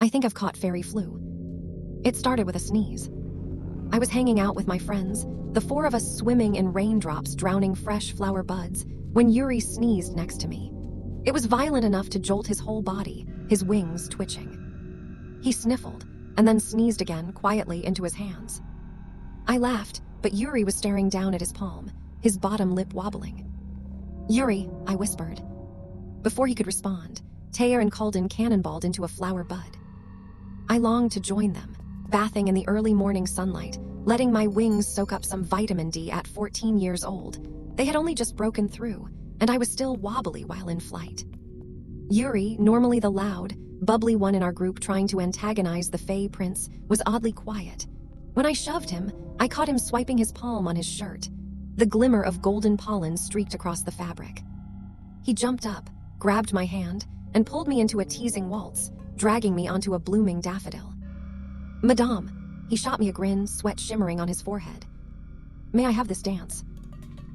I think I've caught fairy flu. It started with a sneeze. I was hanging out with my friends, the four of us swimming in raindrops drowning fresh flower buds, when Yuri sneezed next to me. It was violent enough to jolt his whole body, his wings twitching. He sniffled, and then sneezed again quietly into his hands. I laughed, but Yuri was staring down at his palm, his bottom lip wobbling. "Yuri," I whispered. Before he could respond, Teyer and Kalden cannonballed into a flower bud. I longed to join them, bathing in the early morning sunlight, letting my wings soak up some vitamin D at 14 years old. They had only just broken through, and I was still wobbly while in flight. Yuri, normally the loud, bubbly one in our group trying to antagonize the Fey Prince, was oddly quiet. When I shoved him, I caught him swiping his palm on his shirt. The glimmer of golden pollen streaked across the fabric. He jumped up, grabbed my hand, and pulled me into a teasing waltz, dragging me onto a blooming daffodil. "Madame," he shot me a grin, sweat shimmering on his forehead. "May I have this dance?"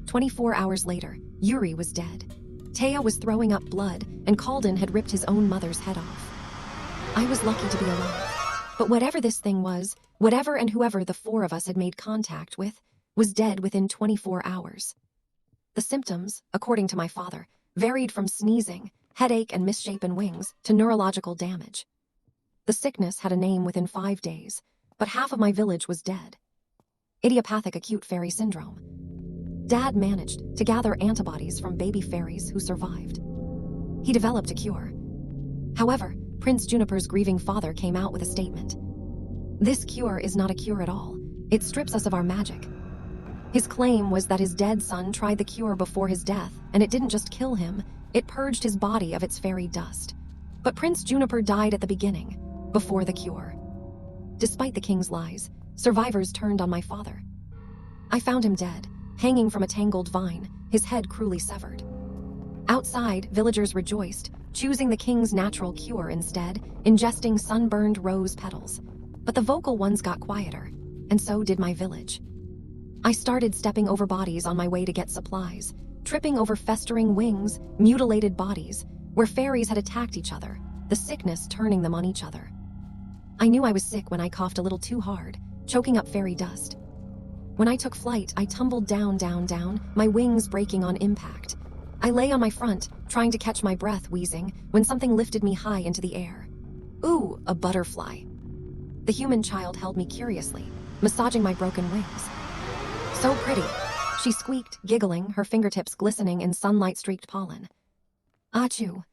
24 hours later, Yuri was dead. Teya was throwing up blood, and Kalden had ripped his own mother's head off. I was lucky to be alive. But whatever this thing was, whatever and whoever the four of us had made contact with, was dead within 24 hours. The symptoms, according to my father, varied from sneezing, headache, and misshapen wings to neurological damage. The sickness had a name within 5 days, but half of my village was dead. Idiopathic acute fairy syndrome. Dad managed to gather antibodies from baby fairies who survived. He developed a cure. However, Prince Juniper's grieving father came out with a statement. "This cure is not a cure at all. It strips us of our magic." His claim was that his dead son tried the cure before his death, and it didn't just kill him, it purged his body of its fairy dust. But Prince Juniper died at the beginning, before the cure. Despite the king's lies, survivors turned on my father. I found him dead, hanging from a tangled vine, his head cruelly severed. Outside, villagers rejoiced, choosing the king's natural cure instead, ingesting sunburned rose petals. But the vocal ones got quieter, and so did my village. I started stepping over bodies on my way to get supplies, tripping over festering wings, mutilated bodies, where fairies had attacked each other, the sickness turning them on each other. I knew I was sick when I coughed a little too hard, choking up fairy dust. When I took flight, I tumbled down, my wings breaking on impact. I lay on my front, trying to catch my breath, wheezing, when something lifted me high into the air. Ooh, a butterfly. The human child held me curiously, massaging my broken wings. "So pretty," she squeaked, giggling, her fingertips glistening in sunlight-streaked pollen. "Achoo,"